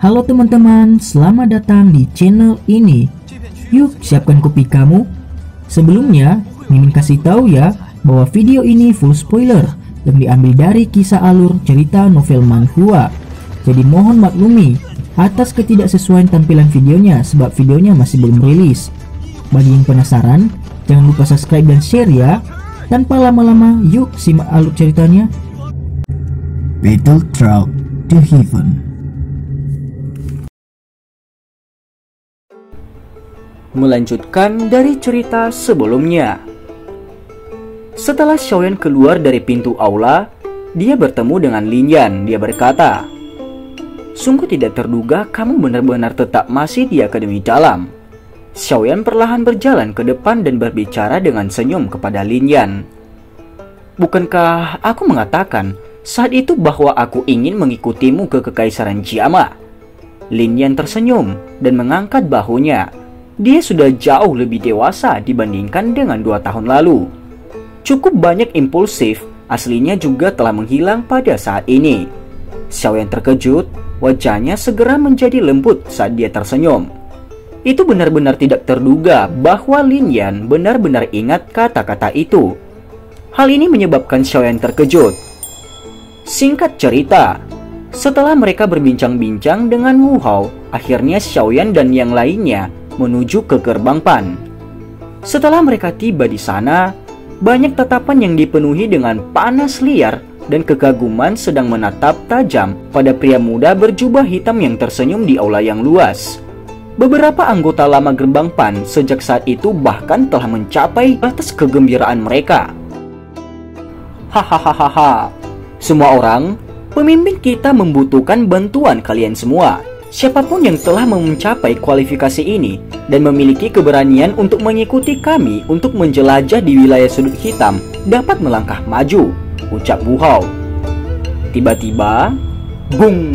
Halo teman-teman, selamat datang di channel ini. Yuk, siapkan kopi kamu. Sebelumnya, Mimin kasih tahu ya bahwa video ini full spoiler yang diambil dari kisah alur cerita novel manhwa. Jadi mohon maklumi atas ketidaksesuaian tampilan videonya sebab videonya masih belum rilis. Bagi yang penasaran, jangan lupa subscribe dan share ya. Tanpa lama-lama, yuk simak alur ceritanya. Battle Through to Heaven. Melanjutkan dari cerita sebelumnya. Setelah Xiaoyan keluar dari pintu aula, dia bertemu dengan Lin Yan. Dia berkata, "Sungguh tidak terduga kamu benar-benar tetap masih di Akademi Dalam." Xiaoyan perlahan berjalan ke depan dan berbicara dengan senyum kepada Lin Yan. "Bukankah aku mengatakan saat itu bahwa aku ingin mengikutimu ke Kekaisaran Jiama?" Lin Yan tersenyum dan mengangkat bahunya. Dia sudah jauh lebih dewasa dibandingkan dengan 2 tahun lalu. Cukup banyak impulsif aslinya juga telah menghilang pada saat ini. Xiaoyan terkejut, wajahnya segera menjadi lembut saat dia tersenyum. Itu benar-benar tidak terduga bahwa Lin Yan benar-benar ingat kata-kata itu. Hal ini menyebabkan Xiaoyan terkejut. Singkat cerita, setelah mereka berbincang-bincang dengan Wu Hao, akhirnya Xiaoyan dan yang lainnya menuju ke gerbang Pan. Setelah mereka tiba di sana, banyak tatapan yang dipenuhi dengan panas liar dan kekaguman sedang menatap tajam pada pria muda berjubah hitam yang tersenyum di aula yang luas. Beberapa anggota lama gerbang Pan sejak saat itu bahkan telah mencapai batas kegembiraan mereka. Hahaha, semua orang, pemimpin kita membutuhkan bantuan kalian semua. Siapapun yang telah mencapai kualifikasi ini dan memiliki keberanian untuk mengikuti kami untuk menjelajah di wilayah sudut hitam dapat melangkah maju, ucap Wu Hao. Tiba-tiba, bung!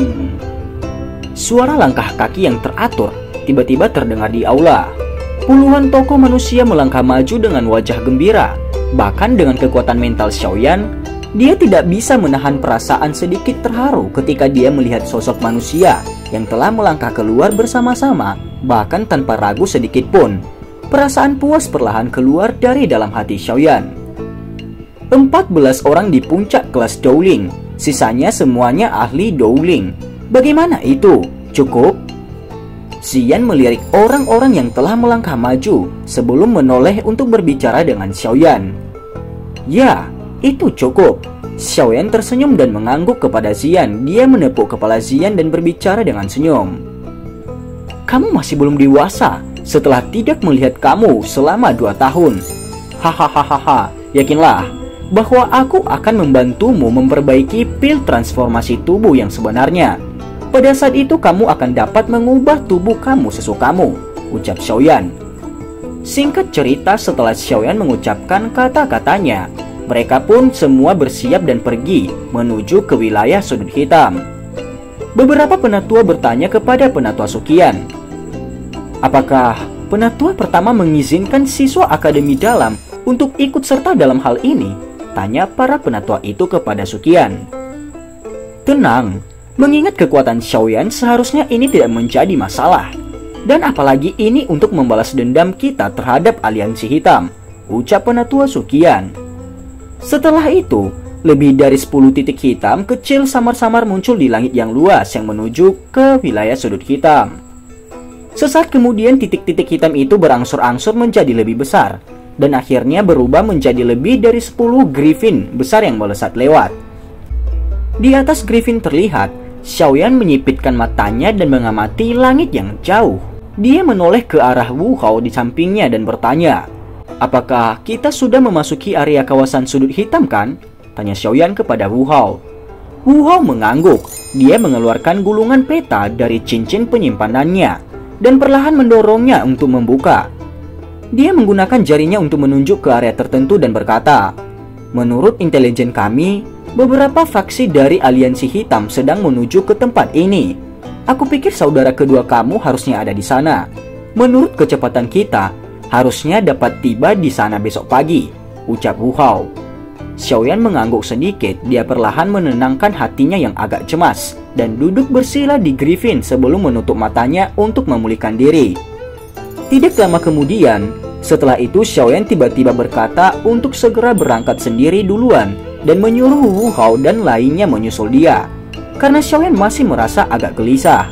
Suara langkah kaki yang teratur tiba-tiba terdengar di aula. Puluhan tokoh manusia melangkah maju dengan wajah gembira. Bahkan dengan kekuatan mental Xiaoyan, dia tidak bisa menahan perasaan sedikit terharu ketika dia melihat sosok manusia yang telah melangkah keluar bersama-sama, bahkan tanpa ragu sedikit pun. Perasaan puas perlahan keluar dari dalam hati Xiaoyan. 14 orang di puncak kelas Dowling, sisanya semuanya ahli Dowling. Bagaimana itu? Cukup? Xian melirik orang-orang yang telah melangkah maju sebelum menoleh untuk berbicara dengan Xiaoyan. Ya, itu cukup. Xiaoyan tersenyum dan mengangguk kepada Xian. Dia menepuk kepala Xian dan berbicara dengan senyum. "Kamu masih belum dewasa setelah tidak melihat kamu selama 2 tahun. Hahaha, yakinlah bahwa aku akan membantumu memperbaiki pil transformasi tubuh yang sebenarnya. Pada saat itu kamu akan dapat mengubah tubuh kamu sesukamu," ucap Xiaoyan. Singkat cerita, setelah Xiaoyan mengucapkan kata-katanya, mereka pun semua bersiap dan pergi menuju ke wilayah sudut hitam. Beberapa penatua bertanya kepada penatua Suqian, "Apakah penatua pertama mengizinkan siswa Akademi Dalam untuk ikut serta dalam hal ini?" tanya para penatua itu kepada Suqian. "Tenang, mengingat kekuatan Xiaoyan seharusnya ini tidak menjadi masalah. Dan apalagi ini untuk membalas dendam kita terhadap aliansi hitam," ucap penatua Suqian. Setelah itu, lebih dari 10 titik hitam kecil samar-samar muncul di langit yang luas yang menuju ke wilayah sudut hitam. Sesaat kemudian titik-titik hitam itu berangsur-angsur menjadi lebih besar dan akhirnya berubah menjadi lebih dari 10 griffin besar yang melesat lewat. Di atas griffin terlihat, Xiaoyan menyipitkan matanya dan mengamati langit yang jauh. Dia menoleh ke arah Wu Hao di sampingnya dan bertanya, "Apakah kita sudah memasuki area kawasan sudut hitam kan?" tanya Xiaoyan kepada Wu Hao. Wu Hao mengangguk. Dia mengeluarkan gulungan peta dari cincin penyimpanannya dan perlahan mendorongnya untuk membuka. Dia menggunakan jarinya untuk menunjuk ke area tertentu dan berkata, "Menurut intelijen kami, beberapa faksi dari aliansi hitam sedang menuju ke tempat ini. Aku pikir saudara kedua kamu harusnya ada di sana. Menurut kecepatan kita, harusnya dapat tiba di sana besok pagi," ucap Wu Hao. Xiaoyan mengangguk sedikit. Dia perlahan menenangkan hatinya yang agak cemas dan duduk bersila di Griffin sebelum menutup matanya untuk memulihkan diri. Tidak lama kemudian, setelah itu Xiaoyan tiba-tiba berkata untuk segera berangkat sendiri duluan dan menyuruh Wu Hao dan lainnya menyusul dia, karena Xiaoyan masih merasa agak gelisah.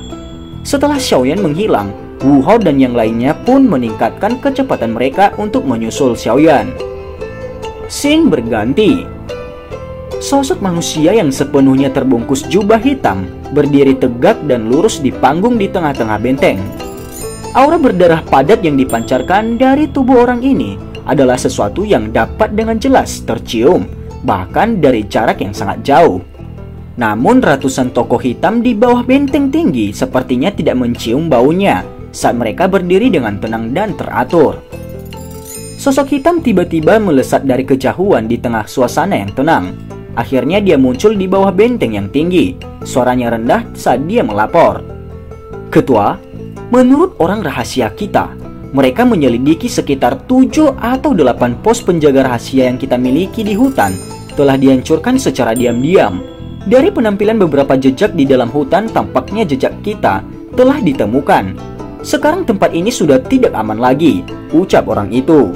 Setelah Xiaoyan menghilang, Wu Hao dan yang lainnya pun meningkatkan kecepatan mereka untuk menyusul Xiaoyan. Scene berganti. Sosok manusia yang sepenuhnya terbungkus jubah hitam berdiri tegak dan lurus di panggung di tengah-tengah benteng. Aura berdarah padat yang dipancarkan dari tubuh orang ini adalah sesuatu yang dapat dengan jelas tercium, bahkan dari jarak yang sangat jauh. Namun ratusan tokoh hitam di bawah benteng tinggi sepertinya tidak mencium baunya saat mereka berdiri dengan tenang dan teratur. Sosok hitam tiba-tiba melesat dari kejauhan di tengah suasana yang tenang. Akhirnya dia muncul di bawah benteng yang tinggi. Suaranya rendah saat dia melapor. "Ketua, menurut orang rahasia kita, mereka menyelidiki sekitar 7 atau 8 pos penjaga rahasia yang kita miliki di hutan telah dihancurkan secara diam-diam. Dari penampilan beberapa jejak di dalam hutan, tampaknya jejak kita telah ditemukan. Sekarang tempat ini sudah tidak aman lagi," ucap orang itu.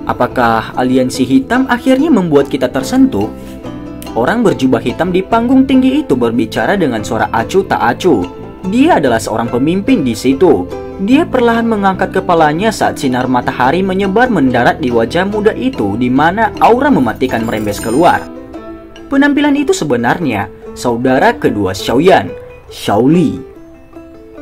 "Apakah aliansi hitam akhirnya membuat kita tersentuh?" Orang berjubah hitam di panggung tinggi itu berbicara dengan suara acuh tak acuh. Dia adalah seorang pemimpin di situ. Dia perlahan mengangkat kepalanya saat sinar matahari menyebar mendarat di wajah muda itu, di mana aura mematikan merembes keluar. Penampilan itu sebenarnya saudara kedua Xiaoyan, Xiaoli.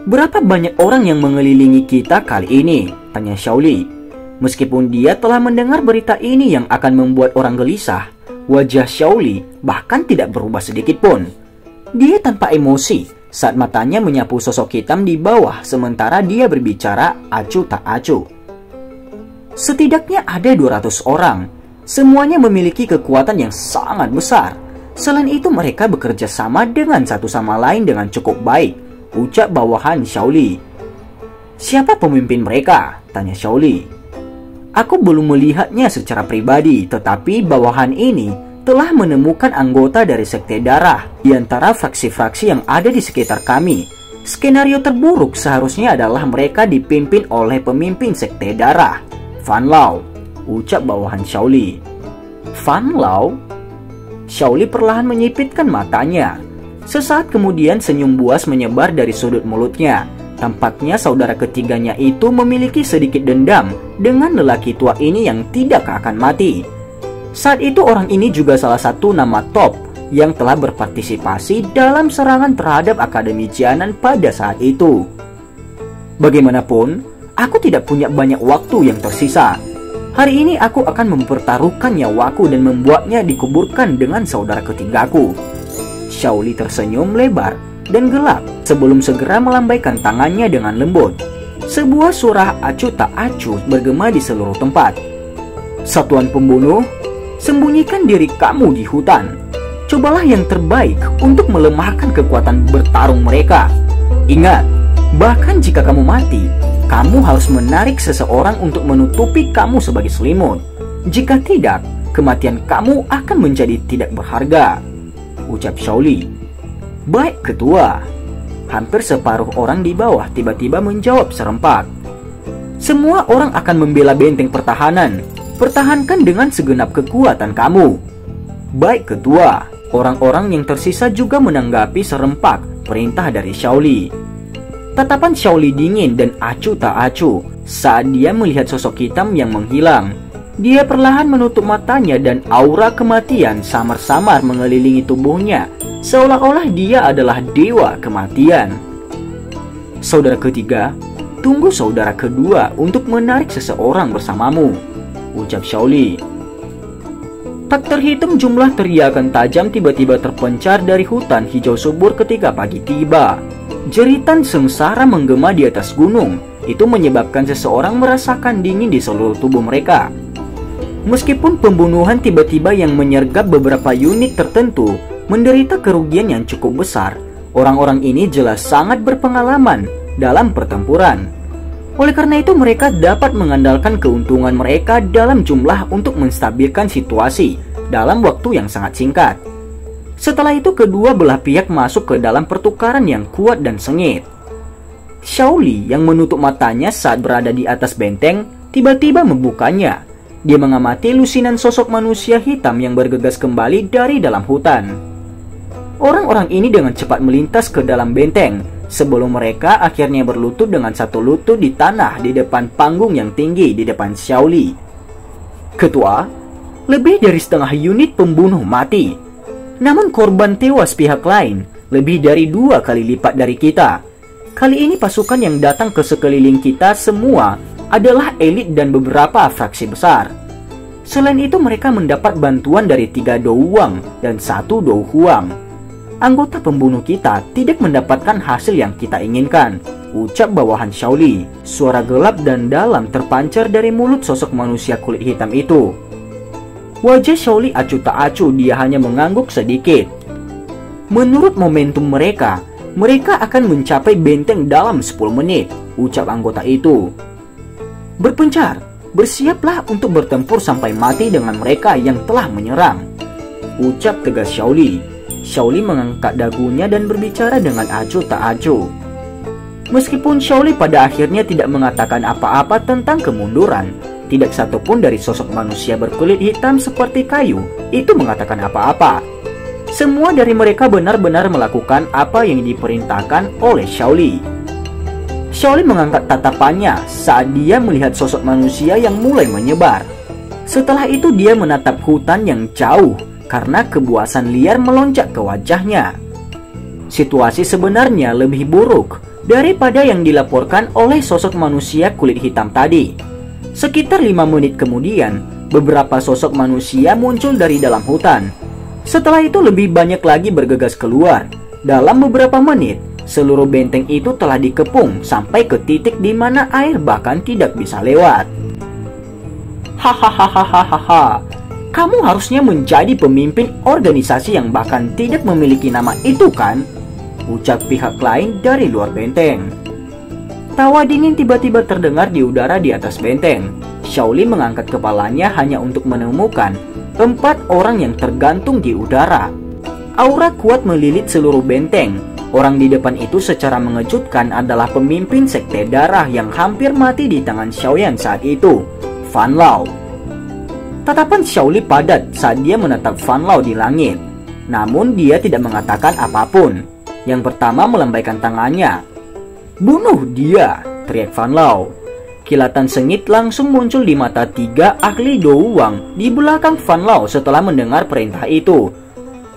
"Berapa banyak orang yang mengelilingi kita kali ini?" tanya Xiaoli. Meskipun dia telah mendengar berita ini yang akan membuat orang gelisah, wajah Xiaoli bahkan tidak berubah sedikit pun. Dia tanpa emosi saat matanya menyapu sosok hitam di bawah sementara dia berbicara acuh tak acuh. "Setidaknya ada 200 orang. Semuanya memiliki kekuatan yang sangat besar. Selain itu mereka bekerja sama dengan satu sama lain dengan cukup baik," ucap bawahan Xiaoli. "Siapa pemimpin mereka?" tanya Xiaoli. "Aku belum melihatnya secara pribadi, tetapi bawahan ini telah menemukan anggota dari Sekte Darah di antara fraksi-fraksi yang ada di sekitar kami. Skenario terburuk seharusnya adalah mereka dipimpin oleh pemimpin Sekte Darah, Fan Lao," ucap bawahan Xiaoli. "Fan Lao?" Xiaoli perlahan menyipitkan matanya. Sesaat kemudian senyum buas menyebar dari sudut mulutnya. Tampaknya saudara ketiganya itu memiliki sedikit dendam dengan lelaki tua ini yang tidak akan mati. Saat itu orang ini juga salah satu nama top yang telah berpartisipasi dalam serangan terhadap Akademi Jianan pada saat itu. "Bagaimanapun, aku tidak punya banyak waktu yang tersisa. Hari ini aku akan mempertaruhkan nyawaku dan membuatnya dikuburkan dengan saudara ketigaku." Xiaoli tersenyum lebar dan gelap sebelum segera melambaikan tangannya dengan lembut. Sebuah suara acuh tak acuh bergema di seluruh tempat. "Satuan pembunuh, sembunyikan diri kamu di hutan. Cobalah yang terbaik untuk melemahkan kekuatan bertarung mereka. Ingat, bahkan jika kamu mati, kamu harus menarik seseorang untuk menutupi kamu sebagai selimut. Jika tidak, kematian kamu akan menjadi tidak berharga," ucap Xiaoli. "Baik, Ketua." Hampir separuh orang di bawah tiba-tiba menjawab serempak. "Semua orang akan membela benteng pertahanan. Pertahankan dengan segenap kekuatan kamu." "Baik, Ketua." Orang-orang yang tersisa juga menanggapi serempak perintah dari Xiaoli. Tatapan Xiaoli dingin dan acuh tak acuh saat dia melihat sosok hitam yang menghilang. Dia perlahan menutup matanya dan aura kematian samar-samar mengelilingi tubuhnya, seolah-olah dia adalah dewa kematian. "Saudara ketiga, tunggu saudara kedua untuk menarik seseorang bersamamu," ucap Xiaoli. Tak terhitung jumlah teriakan tajam tiba-tiba terpencar dari hutan hijau subur ketika pagi tiba. Jeritan sengsara menggema di atas gunung. Itu menyebabkan seseorang merasakan dingin di seluruh tubuh mereka. Meskipun pembunuhan tiba-tiba yang menyergap beberapa unit tertentu menderita kerugian yang cukup besar, orang-orang ini jelas sangat berpengalaman dalam pertempuran. Oleh karena itu mereka dapat mengandalkan keuntungan mereka dalam jumlah untuk menstabilkan situasi dalam waktu yang sangat singkat. Setelah itu kedua belah pihak masuk ke dalam pertukaran yang kuat dan sengit. Shaoli yang menutup matanya saat berada di atas benteng tiba-tiba membukanya. Dia mengamati lusinan sosok manusia hitam yang bergegas kembali dari dalam hutan. Orang-orang ini dengan cepat melintas ke dalam benteng sebelum mereka akhirnya berlutut dengan satu lutut di tanah di depan panggung yang tinggi di depan Shaoli. Ketua, lebih dari setengah unit pembunuh mati. Namun korban tewas pihak lain lebih dari 2 kali lipat dari kita. Kali ini pasukan yang datang ke sekeliling kita semua adalah elit dan beberapa fraksi besar. Selain itu mereka mendapat bantuan dari 3 douwang dan 1 douhuang. Anggota pembunuh kita tidak mendapatkan hasil yang kita inginkan, ucap bawahan Shaoli. Suara gelap dan dalam terpancar dari mulut sosok manusia kulit hitam itu. Wajah Shaoli acuh tak acuh, dia hanya mengangguk sedikit. Menurut momentum mereka akan mencapai benteng dalam 10 menit, ucap anggota itu. Berpencar, bersiaplah untuk bertempur sampai mati dengan mereka yang telah menyerang, ucap tegas Shaoli. Shaoli mengangkat dagunya dan berbicara dengan acuh tak acuh. Meskipun Shaoli pada akhirnya tidak mengatakan apa-apa tentang kemunduran, tidak satupun dari sosok manusia berkulit hitam seperti kayu itu mengatakan apa-apa. Semua dari mereka benar-benar melakukan apa yang diperintahkan oleh Shaoli. Shaoli mengangkat tatapannya saat dia melihat sosok manusia yang mulai menyebar. Setelah itu dia menatap hutan yang jauh karena kebuasan liar melonjak ke wajahnya. Situasi sebenarnya lebih buruk daripada yang dilaporkan oleh sosok manusia kulit hitam tadi. Sekitar 5 menit kemudian, beberapa sosok manusia muncul dari dalam hutan. Setelah itu lebih banyak lagi bergegas keluar. Dalam beberapa menit, seluruh benteng itu telah dikepung sampai ke titik di mana air bahkan tidak bisa lewat. Hahaha, kamu harusnya menjadi pemimpin organisasi yang bahkan tidak memiliki nama itu kan? Ucap pihak lain dari luar benteng. Tawa dingin tiba-tiba terdengar di udara di atas benteng. Shaoli mengangkat kepalanya hanya untuk menemukan 4 orang yang tergantung di udara. Aura kuat melilit seluruh benteng. Orang di depan itu secara mengejutkan adalah pemimpin sekte darah yang hampir mati di tangan Xiaoyan saat itu, Fan Lao. Tatapan Shaoli padat saat dia menatap Fan Lao di langit. Namun dia tidak mengatakan apapun. Yang pertama melambaikan tangannya. "Bunuh dia!" teriak Fan Lao. Kilatan sengit langsung muncul di mata 3 ahli douwang di belakang Fan Lao setelah mendengar perintah itu.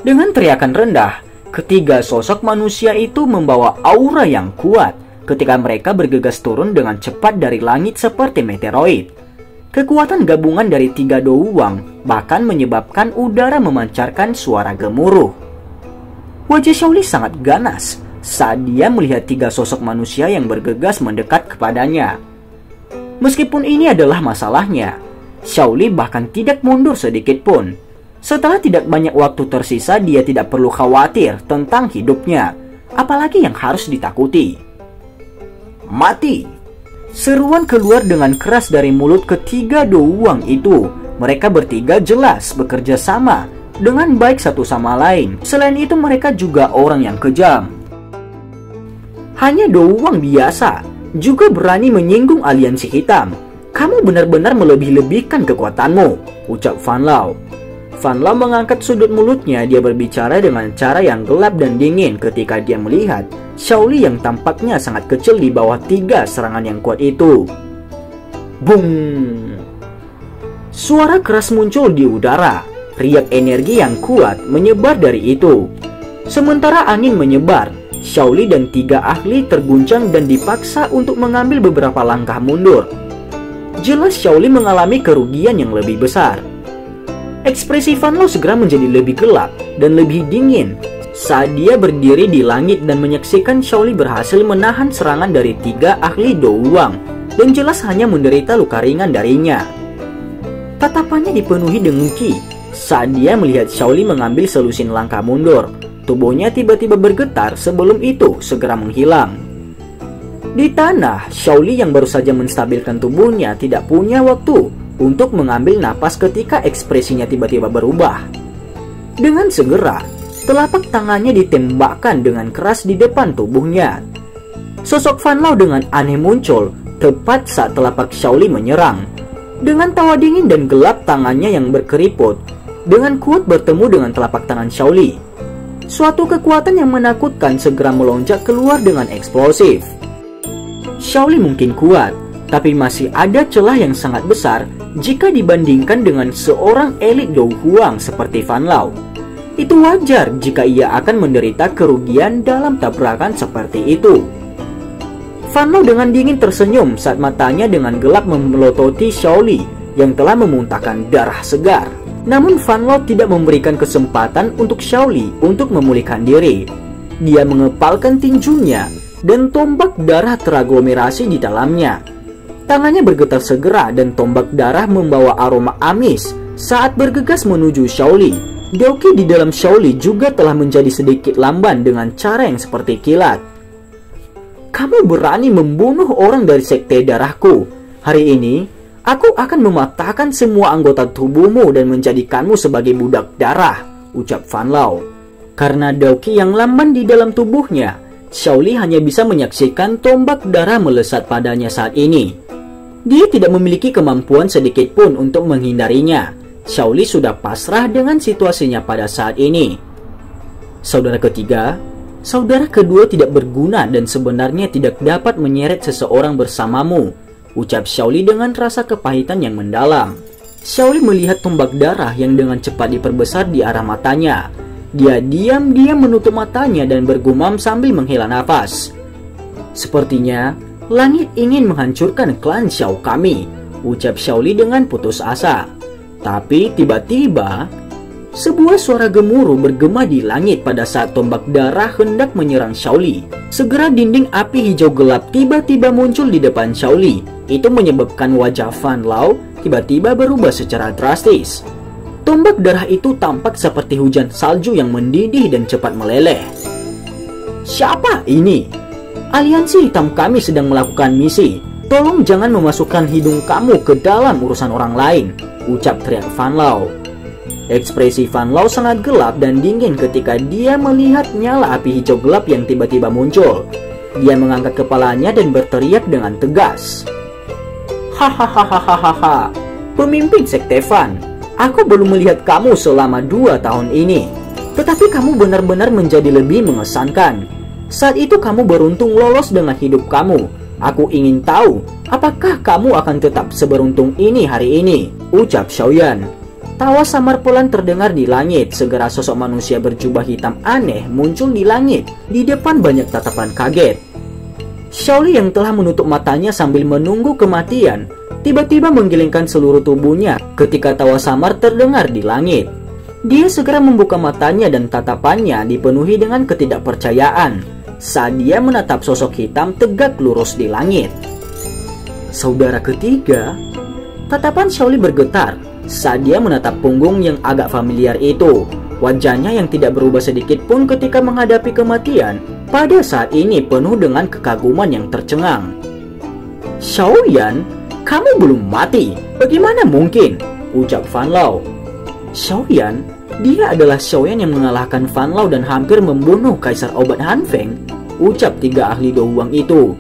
Dengan teriakan rendah, ketiga sosok manusia itu membawa aura yang kuat ketika mereka bergegas turun dengan cepat dari langit seperti meteoroid. Kekuatan gabungan dari 3 douwang bahkan menyebabkan udara memancarkan suara gemuruh. Wajah Shaoli sangat ganas saat dia melihat 3 sosok manusia yang bergegas mendekat kepadanya. Meskipun ini adalah masalahnya, Shaoli bahkan tidak mundur sedikit pun. Setelah tidak banyak waktu tersisa, dia tidak perlu khawatir tentang hidupnya, apalagi yang harus ditakuti. Mati! Seruan keluar dengan keras dari mulut ketiga douwang itu. Mereka bertiga jelas bekerja sama dengan baik satu sama lain. Selain itu mereka juga orang yang kejam. Hanya douwang biasa juga berani menyinggung aliansi hitam. Kamu benar-benar melebih-lebihkan kekuatanmu, ucap Fan Lao. Fan Lao mengangkat sudut mulutnya. Dia berbicara dengan cara yang gelap dan dingin ketika dia melihat Shaoli yang tampaknya sangat kecil di bawah 3 serangan yang kuat itu. Bung! Suara keras muncul di udara. Riak energi yang kuat menyebar dari itu. Sementara angin menyebar, Shaoli dan 3 ahli terguncang dan dipaksa untuk mengambil beberapa langkah mundur. Jelas Shaoli mengalami kerugian yang lebih besar. Ekspresi Fan Lao segera menjadi lebih gelap dan lebih dingin saat dia berdiri di langit dan menyaksikan Shaoli berhasil menahan serangan dari 3 ahli douwang dan jelas hanya menderita luka ringan darinya. Tatapannya dipenuhi dengki saat dia melihat Shaoli mengambil selusin langkah mundur. Tubuhnya tiba-tiba bergetar sebelum itu segera menghilang. Di tanah, Shaoli yang baru saja menstabilkan tubuhnya tidak punya waktu untuk mengambil napas ketika ekspresinya tiba-tiba berubah. Dengan segera, telapak tangannya ditembakkan dengan keras di depan tubuhnya. Sosok Fan Lao dengan aneh muncul tepat saat telapak Xiaoli menyerang. Dengan tawa dingin dan gelap tangannya yang berkeriput, dengan kuat bertemu dengan telapak tangan Xiaoli. Suatu kekuatan yang menakutkan segera melonjak keluar dengan eksplosif. Xiaoli mungkin kuat, tapi masih ada celah yang sangat besar jika dibandingkan dengan seorang elit Dou Huang seperti Fan Lao. Itu wajar jika ia akan menderita kerugian dalam tabrakan seperti itu. Fan Lao dengan dingin tersenyum saat matanya dengan gelap memelototi Xiaoli yang telah memuntahkan darah segar. Namun Fan Lao tidak memberikan kesempatan untuk Xiaoli untuk memulihkan diri. Dia mengepalkan tinjunya dan tombak darah teraglomerasi di dalamnya. Tangannya bergetar segera dan tombak darah membawa aroma amis saat bergegas menuju Xiaoli. Daoqi di dalam Xiaoli juga telah menjadi sedikit lamban dengan cara yang seperti kilat. Kamu berani membunuh orang dari sekte darahku. Hari ini, aku akan mematahkan semua anggota tubuhmu dan menjadikanmu sebagai budak darah, ucap Fan Lao. Karena Daoqi yang lamban di dalam tubuhnya, Xiaoli hanya bisa menyaksikan tombak darah melesat padanya saat ini. Dia tidak memiliki kemampuan sedikit pun untuk menghindarinya. Xiaoli sudah pasrah dengan situasinya pada saat ini. Saudara ketiga, saudara kedua tidak berguna dan sebenarnya tidak dapat menyeret seseorang bersamamu, ucap Xiaoli dengan rasa kepahitan yang mendalam. Xiaoli melihat tombak darah yang dengan cepat diperbesar di arah matanya. Dia diam-diam menutup matanya dan bergumam sambil menghela nafas. Sepertinya langit ingin menghancurkan klan Xiao kami, ucap Xiaoli dengan putus asa. Tapi tiba-tiba sebuah suara gemuruh bergema di langit pada saat tombak darah hendak menyerang Xiaoli. Segera dinding api hijau gelap tiba-tiba muncul di depan Xiaoli. Itu menyebabkan wajah Fan Lao tiba-tiba berubah secara drastis. Tombak darah itu tampak seperti hujan salju yang mendidih dan cepat meleleh. Siapa ini? Aliansi hitam kami sedang melakukan misi. Tolong jangan memasukkan hidung kamu ke dalam urusan orang lain, ucap teriak Fan Lao. Ekspresi Fan Lao sangat gelap dan dingin ketika dia melihat nyala api hijau gelap yang tiba-tiba muncul. Dia mengangkat kepalanya dan berteriak dengan tegas. Hahaha, pemimpin sekte Fan, aku belum melihat kamu selama 2 tahun ini. Tetapi kamu benar-benar menjadi lebih mengesankan. Saat itu kamu beruntung lolos dengan hidup kamu. Aku ingin tahu, apakah kamu akan tetap seberuntung ini hari ini, ucap Xiaoyan. Tawa samar pelan terdengar di langit. Segera sosok manusia berjubah hitam aneh muncul di langit. Di depan banyak tatapan kaget. Xiaoli yang telah menutup matanya sambil menunggu kematian, tiba-tiba menggelengkan seluruh tubuhnya ketika tawa samar terdengar di langit. Dia segera membuka matanya dan tatapannya dipenuhi dengan ketidakpercayaan saat dia menatap sosok hitam tegak lurus di langit. Saudara ketiga, tatapan Xiaoli bergetar saat dia menatap punggung yang agak familiar itu. Wajahnya yang tidak berubah sedikit pun ketika menghadapi kematian pada saat ini penuh dengan kekaguman yang tercengang. Xiaoyan, kamu belum mati. Bagaimana mungkin? Ucap Fan Lao. Xiaoyan, dia adalah Xiaoyan yang mengalahkan Fan Lao dan hampir membunuh Kaisar Obat Han Feng, ucap 3 ahli Dou Huang itu.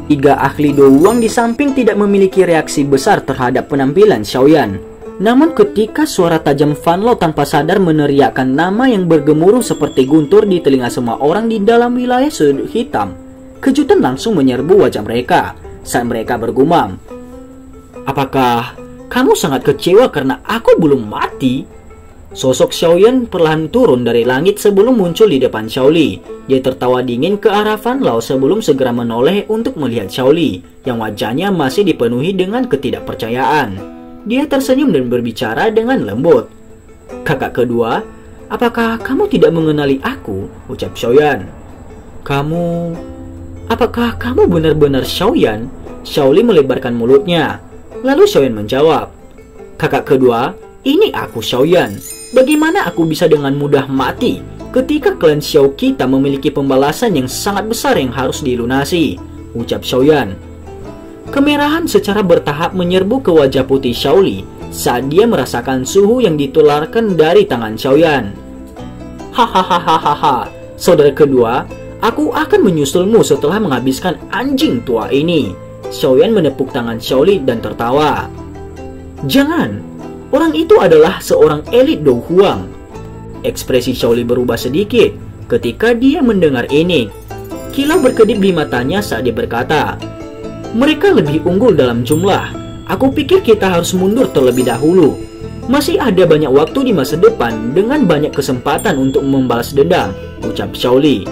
3 ahli Dou Huang di samping tidak memiliki reaksi besar terhadap penampilan Xiaoyan. Namun ketika suara tajam Fan Lao tanpa sadar meneriakkan nama yang bergemuruh seperti guntur di telinga semua orang di dalam wilayah sudut hitam, kejutan langsung menyerbu wajah mereka saat mereka bergumam. Apakah kamu sangat kecewa karena aku belum mati? Sosok Xiaoyan perlahan turun dari langit sebelum muncul di depan Xiaoli. Dia tertawa dingin ke arah Fan Lao sebelum segera menoleh untuk melihat Xiaoli yang wajahnya masih dipenuhi dengan ketidakpercayaan. Dia tersenyum dan berbicara dengan lembut. Kakak kedua, apakah kamu tidak mengenali aku? Ucap Xiaoyan. Apakah kamu benar-benar Xiaoyan? Xiaoli melebarkan mulutnya. Lalu Xiaoyan menjawab. Kakak kedua, ini aku Xiaoyan. Bagaimana aku bisa dengan mudah mati ketika klan Xiao kita memiliki pembalasan yang sangat besar yang harus dilunasi? Ucap Xiaoyan. Kemerahan secara bertahap menyerbu ke wajah putih Xiaoli saat dia merasakan suhu yang ditularkan dari tangan Xiaoyan. Hahaha, saudara kedua, aku akan menyusulmu setelah menghabiskan anjing tua ini. Xiaoyan menepuk tangan Xiaoli dan tertawa. Jangan, orang itu adalah seorang elit Dou Huang. Ekspresi Xiaoli berubah sedikit ketika dia mendengar ini. Kilau berkedip di matanya saat dia berkata, mereka lebih unggul dalam jumlah. Aku pikir kita harus mundur terlebih dahulu. Masih ada banyak waktu di masa depan dengan banyak kesempatan untuk membalas dendam, ucap Xiaoli.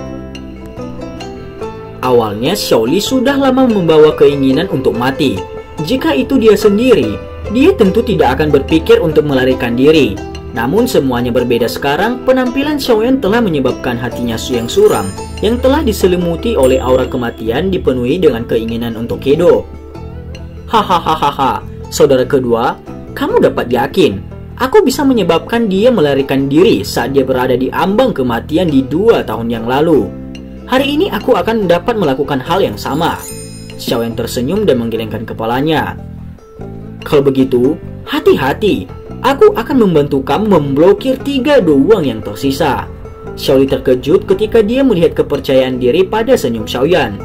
Awalnya Xiaoli sudah lama membawa keinginan untuk mati. Jika itu dia sendiri, dia tentu tidak akan berpikir untuk melarikan diri. Namun semuanya berbeda sekarang. Penampilan Xiaoyan telah menyebabkan hatinya yang suram, yang telah diselimuti oleh aura kematian dipenuhi dengan keinginan untuk hidup. Hahaha, saudara kedua, kamu dapat yakin aku bisa menyebabkan dia melarikan diri saat dia berada di ambang kematian di 2 tahun yang lalu. Hari ini aku akan dapat melakukan hal yang sama. Xiaoyan tersenyum dan menggelengkan kepalanya. Kalau begitu, hati-hati. Aku akan membantu kamu memblokir 3 doang yang tersisa. Xiaoli terkejut ketika dia melihat kepercayaan diri pada senyum Xiaoyan.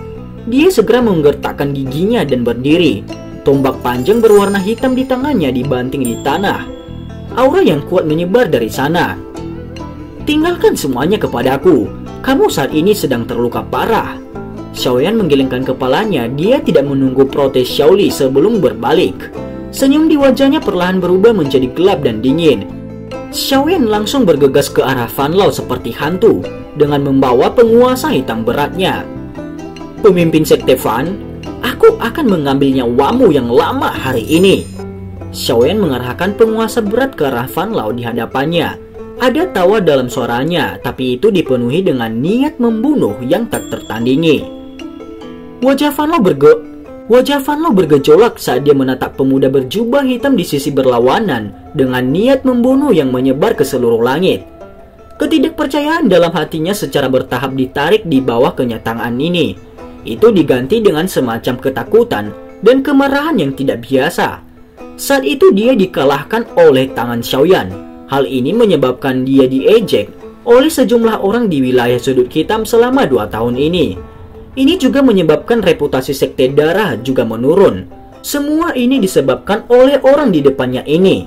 Dia segera menggertakkan giginya dan berdiri. Tombak panjang berwarna hitam di tangannya dibanting di tanah. Aura yang kuat menyebar dari sana. Tinggalkan semuanya kepadaku. Kamu saat ini sedang terluka parah. Xiaoyan menggelengkan kepalanya. Dia tidak menunggu protes Xiaoli sebelum berbalik. Senyum di wajahnya perlahan berubah menjadi gelap dan dingin. Xiaoyan langsung bergegas ke arah Fan Lao seperti hantu dengan membawa penguasa hitam beratnya. Pemimpin Sekte Fan, aku akan mengambil nyawamu yang lama hari ini. Xiaoyan mengarahkan penguasa berat ke arah Fan Lao di hadapannya. Ada tawa dalam suaranya, tapi itu dipenuhi dengan niat membunuh yang tak tertandingi. Wajah Fan Lao bergejolak saat dia menatap pemuda berjubah hitam di sisi berlawanan dengan niat membunuh yang menyebar ke seluruh langit. Ketidakpercayaan dalam hatinya secara bertahap ditarik di bawah kenyataan ini. Itu diganti dengan semacam ketakutan dan kemarahan yang tidak biasa. Saat itu dia dikalahkan oleh tangan Xiaoyan. Hal ini menyebabkan dia diejek oleh sejumlah orang di wilayah sudut hitam selama 2 tahun ini. Ini juga menyebabkan reputasi Sekte Darah juga menurun. Semua ini disebabkan oleh orang di depannya ini.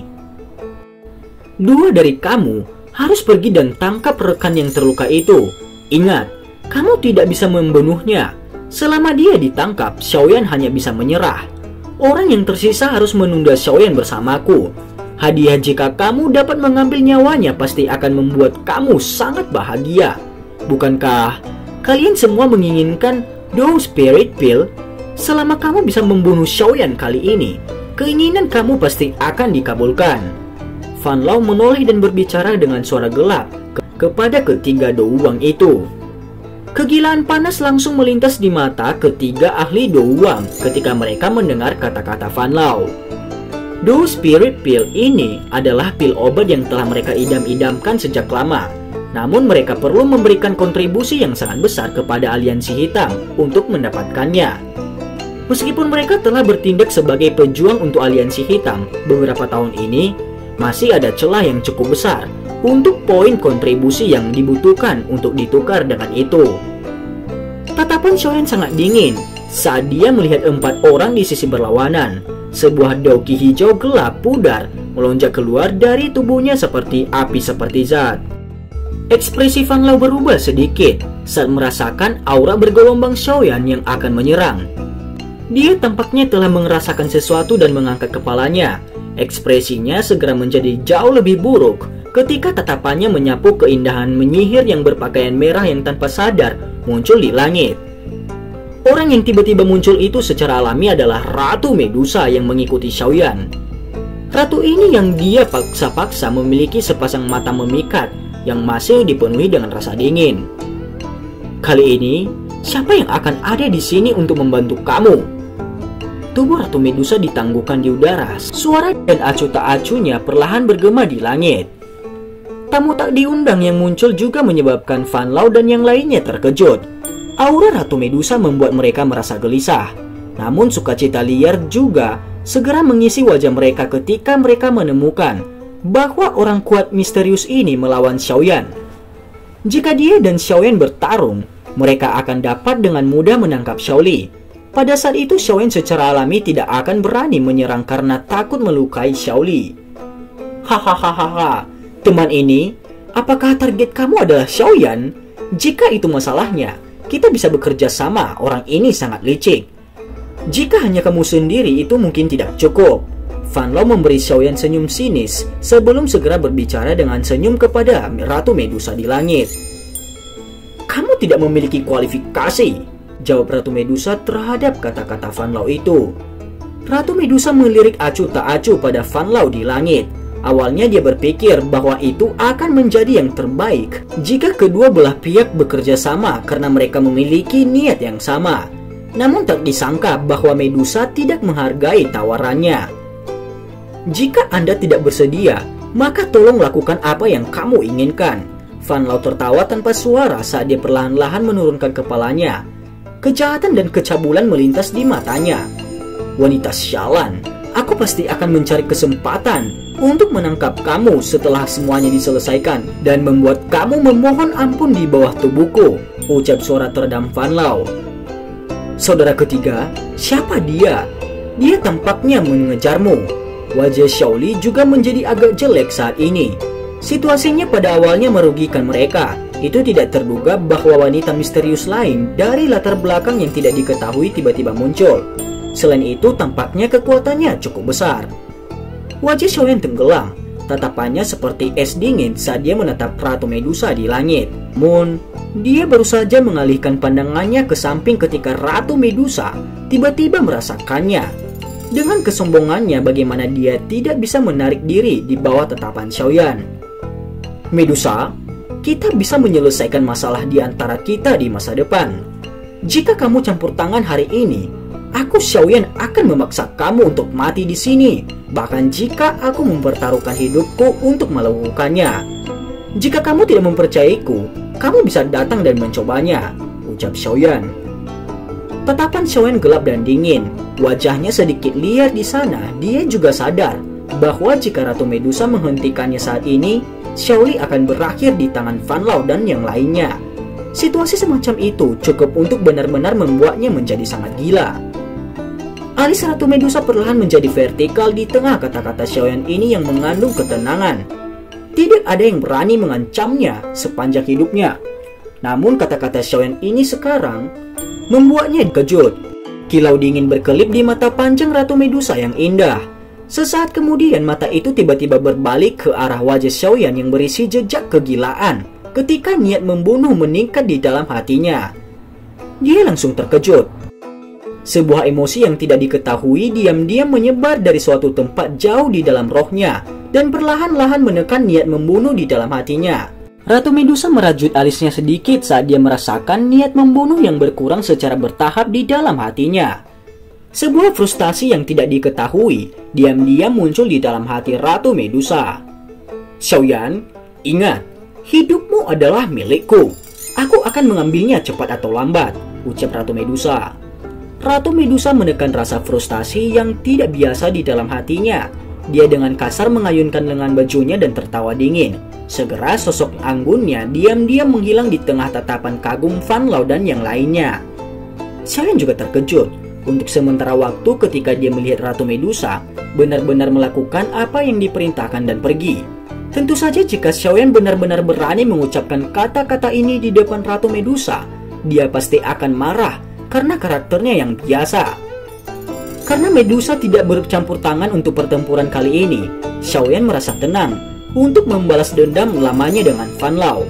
2 dari kamu harus pergi dan tangkap rekan yang terluka itu. Ingat, kamu tidak bisa membunuhnya. Selama dia ditangkap, Xiaoyan hanya bisa menyerah. Orang yang tersisa harus menunda Xiaoyan bersamaku. Hadiah jika kamu dapat mengambil nyawanya pasti akan membuat kamu sangat bahagia. Bukankah kalian semua menginginkan Dou Spirit Pill? Selama kamu bisa membunuh Xiaoyan kali ini, keinginan kamu pasti akan dikabulkan. Fan Lao menoleh dan berbicara dengan suara gelap kepada ketiga Douwang itu. Kegilaan panas langsung melintas di mata ketiga ahli Douwang ketika mereka mendengar kata-kata Fan Lao. Dou Spirit Pill ini adalah pil obat yang telah mereka idam-idamkan sejak lama. Namun mereka perlu memberikan kontribusi yang sangat besar kepada aliansi hitam untuk mendapatkannya. Meskipun mereka telah bertindak sebagai pejuang untuk aliansi hitam beberapa tahun ini, masih ada celah yang cukup besar untuk poin kontribusi yang dibutuhkan untuk ditukar dengan itu. Tatapan Xiaoyan sangat dingin saat dia melihat 4 orang di sisi berlawanan. Sebuah dauki hijau gelap pudar melonjak keluar dari tubuhnya seperti api seperti zat. Ekspresi Fan Lao berubah sedikit saat merasakan aura bergelombang Xiaoyan yang akan menyerang. Dia tampaknya telah merasakan sesuatu dan mengangkat kepalanya. Ekspresinya segera menjadi jauh lebih buruk ketika tatapannya menyapu keindahan menyihir yang berpakaian merah yang tanpa sadar muncul di langit. Orang yang tiba-tiba muncul itu secara alami adalah Ratu Medusa yang mengikuti Xiaoyan. Ratu ini yang dia paksa-paksa memiliki sepasang mata memikat yang masih dipenuhi dengan rasa dingin. Kali ini, siapa yang akan ada di sini untuk membantu kamu? Tubuh Ratu Medusa ditangguhkan di udara. Suara dan acuh tak acuhnya perlahan bergema di langit. Tamu tak diundang yang muncul juga menyebabkan Fan Lao dan yang lainnya terkejut. Aura Ratu Medusa membuat mereka merasa gelisah. Namun sukacita liar juga segera mengisi wajah mereka ketika mereka menemukan bahwa orang kuat misterius ini melawan Xiaoyan. Jika dia dan Xiaoyan bertarung, mereka akan dapat dengan mudah menangkap Xiaoli. Pada saat itu Xiaoyan secara alami tidak akan berani menyerang karena takut melukai Xiaoli. Hahaha, teman ini, apakah target kamu adalah Xiaoyan? Jika itu masalahnya, kita bisa bekerja sama, orang ini sangat licik. Jika hanya kamu sendiri itu mungkin tidak cukup. Fan Lao memberi Xiaoyan senyum sinis sebelum segera berbicara dengan senyum kepada Ratu Medusa di langit. Kamu tidak memiliki kualifikasi, jawab Ratu Medusa terhadap kata-kata Fan Lao itu. Ratu Medusa melirik acuh tak acuh pada Fan Lao di langit. Awalnya dia berpikir bahwa itu akan menjadi yang terbaik jika kedua belah pihak bekerja sama karena mereka memiliki niat yang sama. Namun tak disangka bahwa Medusa tidak menghargai tawarannya. Jika Anda tidak bersedia, maka tolong lakukan apa yang kamu inginkan. Fan Lao tertawa tanpa suara saat dia perlahan-lahan menurunkan kepalanya. Kejahatan dan kecabulan melintas di matanya. Wanita sialan, aku pasti akan mencari kesempatan untuk menangkap kamu setelah semuanya diselesaikan dan membuat kamu memohon ampun di bawah tubuhku, ucap suara teredam Fan Lao. Saudara ketiga, siapa dia? Dia tampaknya mengejarmu. Wajah Xiaoli juga menjadi agak jelek saat ini. Situasinya pada awalnya merugikan mereka. Itu tidak terduga bahwa wanita misterius lain dari latar belakang yang tidak diketahui tiba-tiba muncul. Selain itu, tampaknya kekuatannya cukup besar. Wajah Xiaoyan tenggelam. Tatapannya seperti es dingin saat dia menatap Ratu Medusa di langit. Dia baru saja mengalihkan pandangannya ke samping ketika Ratu Medusa tiba-tiba merasakannya. Dengan kesombongannya bagaimana dia tidak bisa menarik diri di bawah tatapan Xiaoyan. Medusa, kita bisa menyelesaikan masalah di antara kita di masa depan. Jika kamu campur tangan hari ini, aku Xiaoyan akan memaksa kamu untuk mati di sini. Bahkan jika aku mempertaruhkan hidupku untuk melakukannya. Jika kamu tidak mempercayaiku, kamu bisa datang dan mencobanya, ucap Xiaoyan. Tatapan Xiaoyan gelap dan dingin. Wajahnya sedikit liar di sana. Dia juga sadar bahwa jika Ratu Medusa menghentikannya saat ini, Xiaoli akan berakhir di tangan Fan Lao dan yang lainnya. Situasi semacam itu cukup untuk benar-benar membuatnya menjadi sangat gila. Alis Ratu Medusa perlahan menjadi vertikal di tengah kata-kata Xiaoyan ini yang mengandung ketenangan. Tidak ada yang berani mengancamnya sepanjang hidupnya. Namun kata-kata Xiaoyan ini sekarang membuatnya kejut. Kilau dingin berkelip di mata panjang Ratu Medusa yang indah. Sesaat kemudian mata itu tiba-tiba berbalik ke arah wajah Xiaoyan yang berisi jejak kegilaan ketika niat membunuh meningkat di dalam hatinya. Dia langsung terkejut. Sebuah emosi yang tidak diketahui diam-diam menyebar dari suatu tempat jauh di dalam rohnya dan perlahan-lahan menekan niat membunuh di dalam hatinya. Ratu Medusa merajut alisnya sedikit saat dia merasakan niat membunuh yang berkurang secara bertahap di dalam hatinya. Sebuah frustasi yang tidak diketahui diam-diam muncul di dalam hati Ratu Medusa. Xiaoyan, ingat, hidupmu adalah milikku. Aku akan mengambilnya cepat atau lambat, ucap Ratu Medusa. Ratu Medusa menekan rasa frustasi yang tidak biasa di dalam hatinya. Dia dengan kasar mengayunkan lengan bajunya dan tertawa dingin. Segera sosok anggunnya diam-diam menghilang di tengah tatapan kagum Fan Lao dan yang lainnya. Xiaoyan juga terkejut. Untuk sementara waktu ketika dia melihat Ratu Medusa benar-benar melakukan apa yang diperintahkan dan pergi. Tentu saja jika Xiaoyan benar-benar berani mengucapkan kata-kata ini di depan Ratu Medusa, dia pasti akan marah karena karakternya yang biasa. Karena Medusa tidak bercampur tangan untuk pertempuran kali ini, Xiaoyan merasa tenang untuk membalas dendam lamanya dengan Fan Lao.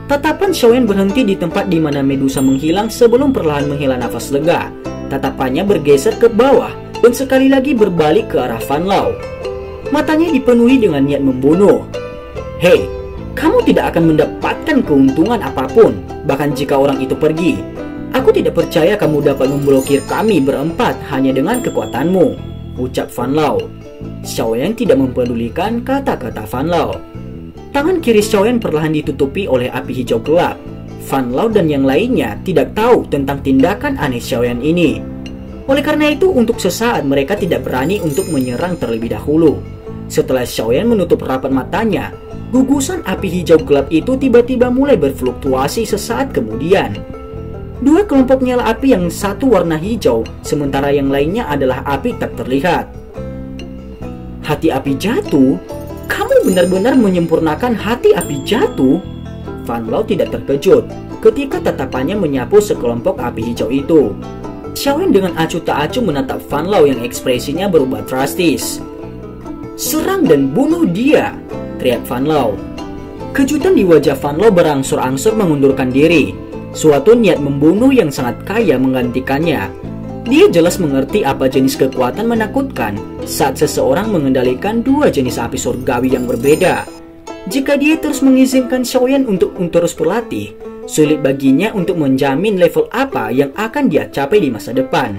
Tatapan Xiaoyan berhenti di tempat di mana Medusa menghilang sebelum perlahan menghela nafas lega. Tatapannya bergeser ke bawah dan sekali lagi berbalik ke arah Fan Lao. Matanya dipenuhi dengan niat membunuh. Hei, kamu tidak akan mendapatkan keuntungan apapun, bahkan jika orang itu pergi. Aku tidak percaya kamu dapat memblokir kami berempat hanya dengan kekuatanmu, ucap Fan Lao. Xiaoyan tidak mempedulikan kata-kata Fan Lao. Tangan kiri Xiaoyan perlahan ditutupi oleh api hijau gelap. Fan Lao dan yang lainnya tidak tahu tentang tindakan aneh Xiaoyan ini. Oleh karena itu, untuk sesaat mereka tidak berani untuk menyerang terlebih dahulu. Setelah Xiaoyan menutup rapat matanya, gugusan api hijau gelap itu tiba-tiba mulai berfluktuasi sesaat kemudian. Dua kelompok nyala api, yang satu warna hijau, sementara yang lainnya adalah api tak terlihat. Hati api jatuh? Kamu benar-benar menyempurnakan hati api jatuh? Fan Lao tidak terkejut ketika tatapannya menyapu sekelompok api hijau itu. Xiaoyan dengan acuh tak acuh menatap Fan Lao yang ekspresinya berubah drastis. "Serang dan bunuh dia!" teriak Fan Lao. Kejutan di wajah Fan Lao berangsur-angsur mengundurkan diri. Suatu niat membunuh yang sangat kaya menggantikannya. Dia jelas mengerti apa jenis kekuatan menakutkan saat seseorang mengendalikan dua jenis api surgawi yang berbeda. Jika dia terus mengizinkan Xiaoyan untuk terus berlatih, sulit baginya untuk menjamin level apa yang akan dia capai di masa depan.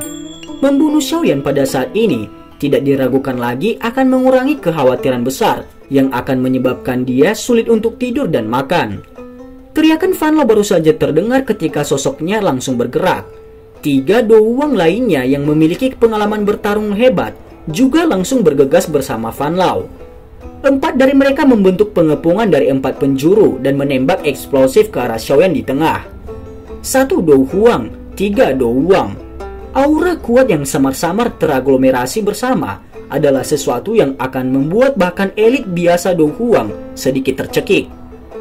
Membunuh Xiaoyan pada saat ini tidak diragukan lagi akan mengurangi kekhawatiran besar yang akan menyebabkan dia sulit untuk tidur dan makan. Teriakan Fan Lao baru saja terdengar ketika sosoknya langsung bergerak. Tiga doang lainnya yang memiliki pengalaman bertarung hebat juga langsung bergegas bersama Fan Lao. 4 dari mereka membentuk pengepungan dari 4 penjuru dan menembak eksplosif ke arah Xiaoyan di tengah. 1 Dou Huang, 3 Dou Huang. Aura kuat yang samar-samar teraglomerasi bersama adalah sesuatu yang akan membuat bahkan elit biasa Dou Huang sedikit tercekik.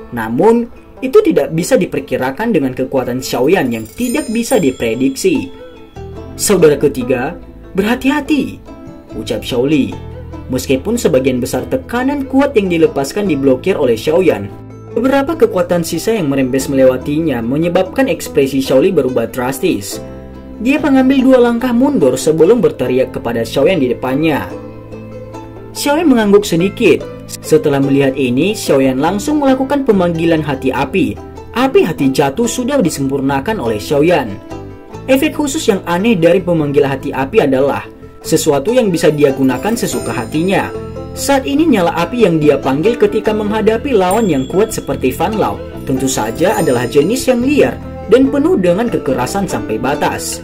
Namun, itu tidak bisa diperkirakan dengan kekuatan Xiaoyan yang tidak bisa diprediksi. "Saudara ketiga, berhati-hati," ucap Xiaoli. Meskipun sebagian besar tekanan kuat yang dilepaskan diblokir oleh Xiaoyan, beberapa kekuatan sisa yang merembes melewatinya menyebabkan ekspresi Xiaoli berubah drastis. Dia mengambil 2 langkah mundur sebelum berteriak kepada Xiaoyan di depannya. Xiaoyan mengangguk sedikit. Setelah melihat ini, Xiaoyan langsung melakukan pemanggilan hati api. Api hati jatuh sudah disempurnakan oleh Xiaoyan. Efek khusus yang aneh dari pemanggil hati api adalah sesuatu yang bisa dia gunakan sesuka hatinya. Saat ini nyala api yang dia panggil ketika menghadapi lawan yang kuat seperti Fan Lao tentu saja adalah jenis yang liar dan penuh dengan kekerasan sampai batas.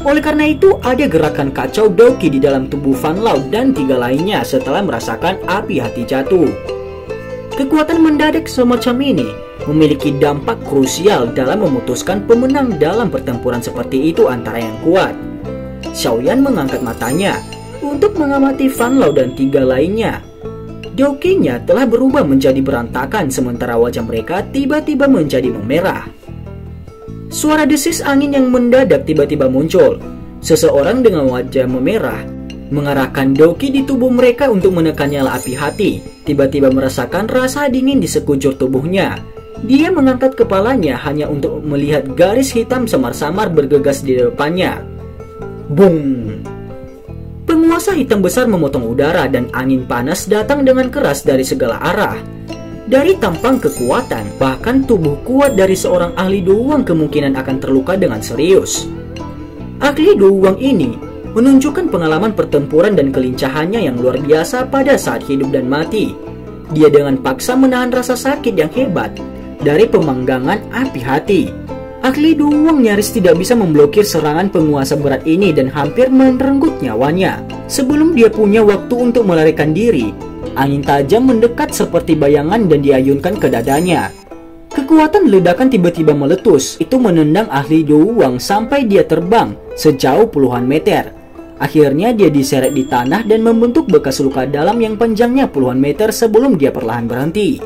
Oleh karena itu, ada gerakan kacau Doki di dalam tubuh Fan Lao dan 3 lainnya setelah merasakan api hati jatuh. Kekuatan mendadak semacam ini memiliki dampak krusial dalam memutuskan pemenang dalam pertempuran seperti itu antara yang kuat. Xiaoyan mengangkat matanya untuk mengamati Fan Lao dan 3 lainnya. Dokinya telah berubah menjadi berantakan sementara wajah mereka tiba-tiba menjadi memerah. Suara desis angin yang mendadak tiba-tiba muncul. Seseorang dengan wajah memerah mengarahkan Doki di tubuh mereka untuk menekan nyala api hati. Tiba-tiba merasakan rasa dingin di sekujur tubuhnya. Dia mengangkat kepalanya hanya untuk melihat garis hitam samar-samar bergegas di depannya. Bung! Penguasa hitam besar memotong udara dan angin panas datang dengan keras dari segala arah. Dari tampang kekuatan, bahkan tubuh kuat dari seorang ahli Douwang kemungkinan akan terluka dengan serius. Ahli Douwang ini menunjukkan pengalaman pertempuran dan kelincahannya yang luar biasa pada saat hidup dan mati. Dia dengan paksa menahan rasa sakit yang hebat dari pemanggangan api hati. Ahli Douwang nyaris tidak bisa memblokir serangan penguasa berat ini dan hampir merenggut nyawanya. Sebelum dia punya waktu untuk melarikan diri, angin tajam mendekat seperti bayangan dan diayunkan ke dadanya. Kekuatan ledakan tiba-tiba meletus. Itu menendang ahli Douwang sampai dia terbang sejauh puluhan meter. Akhirnya dia diseret di tanah dan membentuk bekas luka dalam yang panjangnya puluhan meter sebelum dia perlahan berhenti.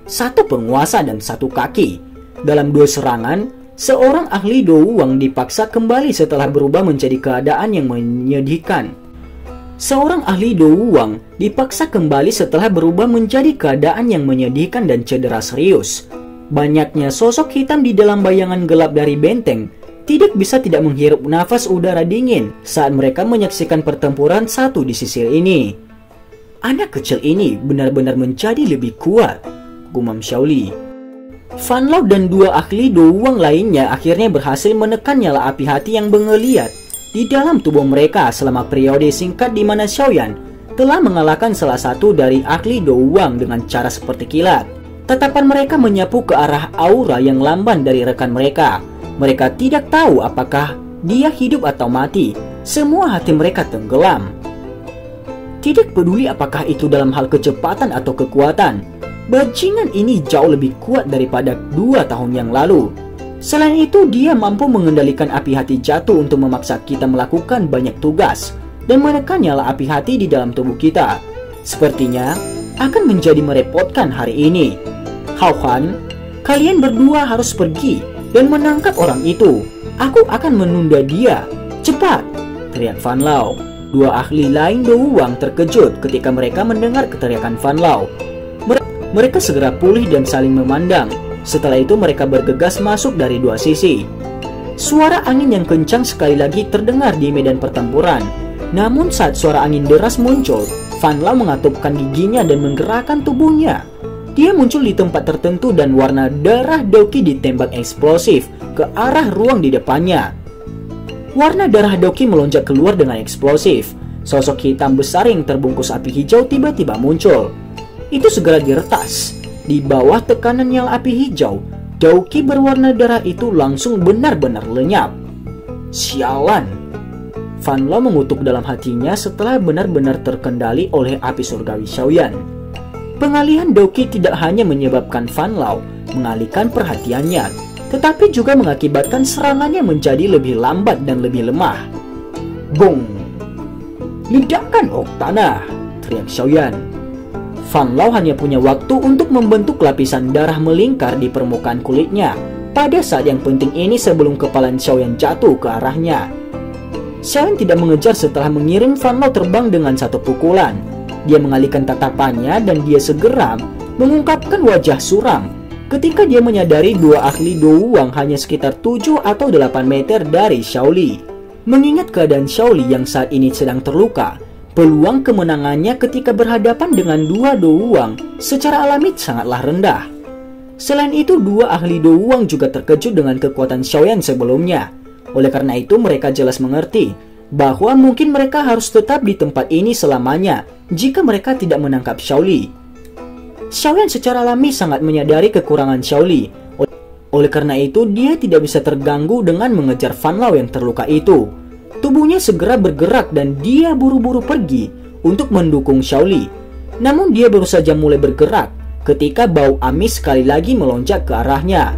1 penguasa dan 1 kaki. Dalam 2 serangan, seorang ahli Douwang dipaksa kembali setelah berubah menjadi keadaan yang menyedihkan. Seorang ahli Douwang dipaksa kembali setelah berubah menjadi keadaan yang menyedihkan dan cedera serius. Banyaknya sosok hitam di dalam bayangan gelap dari benteng tidak bisa tidak menghirup nafas udara dingin saat mereka menyaksikan pertempuran satu di sisi ini. Anak kecil ini benar-benar menjadi lebih kuat, gumam Xiaoli. Fan Lao dan 2 ahli Douwang lainnya akhirnya berhasil menekan nyala api hati yang mengeliat di dalam tubuh mereka selama periode singkat di mana Xiaoyan telah mengalahkan salah satu dari ahli Douwang dengan cara seperti kilat. Tatapan mereka menyapu ke arah aura yang lamban dari rekan mereka. Mereka tidak tahu apakah dia hidup atau mati, semua hati mereka tenggelam. Tidak peduli apakah itu dalam hal kecepatan atau kekuatan, bajingan ini jauh lebih kuat daripada 2 tahun yang lalu. Selain itu, dia mampu mengendalikan api hati jatuh untuk memaksa kita melakukan banyak tugas dan menekan nyala api hati di dalam tubuh kita. Sepertinya akan menjadi merepotkan hari ini. Hao-Han, kalian berdua harus pergi dan menangkap orang itu. Aku akan menunda dia. Cepat, teriak Fan Lao. 2 ahli lain Do Wang terkejut ketika mereka mendengar keteriakan Fan Lao. Mereka segera pulih dan saling memandang. Setelah itu mereka bergegas masuk dari 2 sisi. Suara angin yang kencang sekali lagi terdengar di medan pertempuran. Namun saat suara angin deras muncul, Fan Lao mengatupkan giginya dan menggerakkan tubuhnya. Dia muncul di tempat tertentu dan warna darah Doki ditembak eksplosif ke arah ruang di depannya. Warna darah Doki melonjak keluar dengan eksplosif. Sosok hitam besar yang terbungkus api hijau tiba-tiba muncul. Itu segera diretas. Di bawah tekanan nyala api hijau, Doki berwarna darah itu langsung benar-benar lenyap. Sialan! Fan Lao mengutuk dalam hatinya setelah benar-benar terkendali oleh api surgawi Xiaoyan. Pengalihan Doki tidak hanya menyebabkan Fan Lao mengalihkan perhatiannya, tetapi juga mengakibatkan serangannya menjadi lebih lambat dan lebih lemah. Bong!Ledakkan Oktanah! Teriak Xiaoyan. Fan Lao hanya punya waktu untuk membentuk lapisan darah melingkar di permukaan kulitnya pada saat yang penting ini sebelum kepala Xiaoyan jatuh ke arahnya. Xiaoyan tidak mengejar setelah mengirim Fan Lao terbang dengan 1 pukulan. Dia mengalihkan tatapannya dan dia segera mengungkapkan wajah suram ketika dia menyadari 2 ahli Do Wang hanya sekitar 7 atau 8 meter dari Xiaoli. Mengingat keadaan Xiaoli yang saat ini sedang terluka, peluang kemenangannya ketika berhadapan dengan 2 Do Wang secara alami sangatlah rendah. Selain itu, 2 ahli Do Wang juga terkejut dengan kekuatan Xiaoyan sebelumnya. Oleh karena itu, mereka jelas mengerti bahwa mungkin mereka harus tetap di tempat ini selamanya jika mereka tidak menangkap Xiaoli. Xiaoyan secara alami sangat menyadari kekurangan Xiaoli. Oleh karena itu, dia tidak bisa terganggu dengan mengejar Fan Lao yang terluka itu. Tubuhnya segera bergerak dan dia buru-buru pergi untuk mendukung Xiaoli. Namun dia baru saja mulai bergerak ketika bau amis sekali lagi melonjak ke arahnya.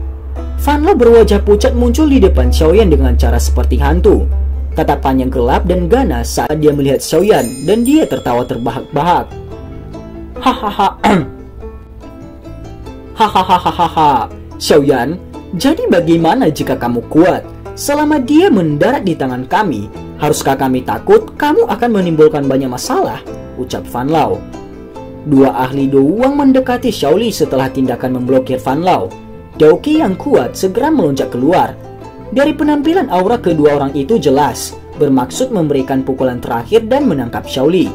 Fan Lao berwajah pucat muncul di depan Xiaoyan dengan cara seperti hantu. Tatapannya gelap dan ganas saat dia melihat Xiaoyan dan dia tertawa terbahak-bahak. Hahaha. Hahaha. Xiaoyan, jadi bagaimana jika kamu kuat? Selama dia mendarat di tangan kami, haruskah kami takut kamu akan menimbulkan banyak masalah? Ucap Fan Lao. 2 ahli Do Wang mendekati Xiaoli setelah tindakan memblokir Fan Lao. Doki yang kuat segera melonjak keluar. Dari penampilan aura kedua orang itu jelas bermaksud memberikan pukulan terakhir dan menangkap Xiaoli.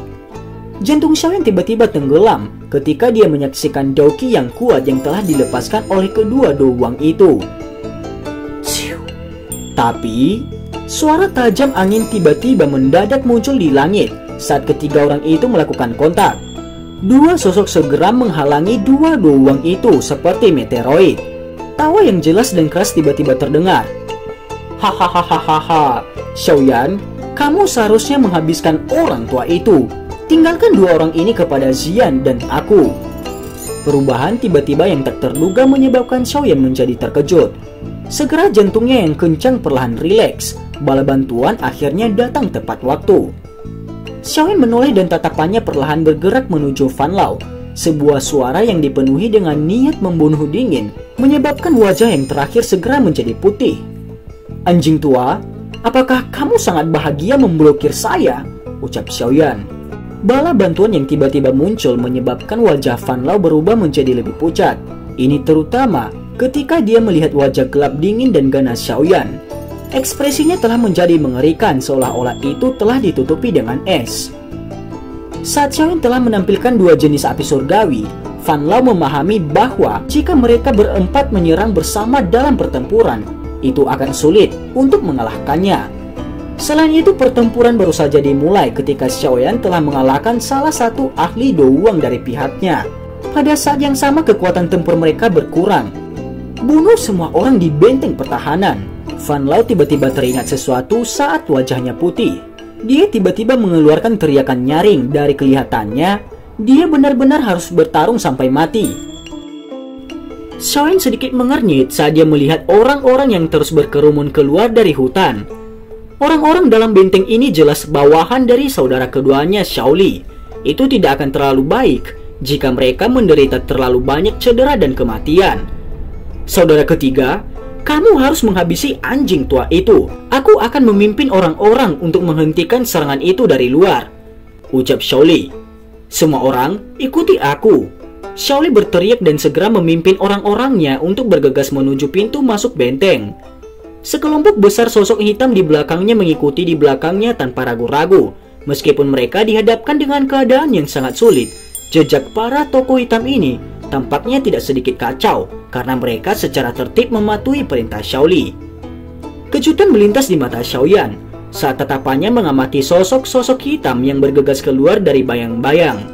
Jantung Xiaoyan tiba-tiba tenggelam ketika dia menyaksikan Doki yang kuat yang telah dilepaskan oleh kedua Do Wang itu. Tapi, suara tajam angin tiba-tiba mendadak muncul di langit saat ketiga orang itu melakukan kontak. 2 sosok segera menghalangi 2 Do Wang itu seperti meteoroid. Tawa yang jelas dan keras tiba-tiba terdengar. Hahaha, Xiaoyan, kamu seharusnya menghabiskan orang tua itu. Tinggalkan 2 orang ini kepada Xian dan aku. Perubahan tiba-tiba yang tak terduga menyebabkan Xiaoyan menjadi terkejut. Segera jantungnya yang kencang perlahan rileks. Bala bantuan akhirnya datang tepat waktu. Xiaoyan menoleh dan tatapannya perlahan bergerak menuju Fan Lao. Sebuah suara yang dipenuhi dengan niat membunuh dingin menyebabkan wajah yang terakhir segera menjadi putih. Anjing tua, apakah kamu sangat bahagia memblokir saya? Ucap Xiaoyan. Bala bantuan yang tiba-tiba muncul menyebabkan wajah Fan Lao berubah menjadi lebih pucat. Ini terutama ketika dia melihat wajah gelap dingin dan ganas Xiaoyan. Ekspresinya telah menjadi mengerikan seolah-olah itu telah ditutupi dengan es. Saat Xiaoyan telah menampilkan 2 jenis api surgawi, Fan Lao memahami bahwa jika mereka berempat menyerang bersama dalam pertempuran, itu akan sulit untuk mengalahkannya. Selain itu, pertempuran baru saja dimulai ketika Xiaoyan telah mengalahkan salah satu ahli Do Wang dari pihaknya. Pada saat yang sama, kekuatan tempur mereka berkurang. Bunuh semua orang di benteng pertahanan, Fan Lao tiba-tiba teringat sesuatu saat wajahnya putih. Dia tiba-tiba mengeluarkan teriakan nyaring. Dari kelihatannya, dia benar-benar harus bertarung sampai mati. Xiaoyan sedikit mengernyit saat dia melihat orang-orang yang terus berkerumun keluar dari hutan. Orang-orang dalam benteng ini jelas bawahan dari saudara keduanya, Xiaoli. Itu tidak akan terlalu baik jika mereka menderita terlalu banyak cedera dan kematian. Saudara ketiga, kamu harus menghabisi anjing tua itu. Aku akan memimpin orang-orang untuk menghentikan serangan itu dari luar, ucap Xiaoli. Semua orang, ikuti aku. Xiaoli berteriak dan segera memimpin orang-orangnya untuk bergegas menuju pintu masuk benteng. Sekelompok besar sosok hitam di belakangnya mengikuti di belakangnya tanpa ragu-ragu. Meskipun mereka dihadapkan dengan keadaan yang sangat sulit, jejak para tokoh hitam ini tampaknya tidak sedikit kacau karena mereka secara tertib mematuhi perintah Xiaoli. Kejutan melintas di mata Xiaoyan saat tatapannya mengamati sosok-sosok hitam yang bergegas keluar dari bayang-bayang.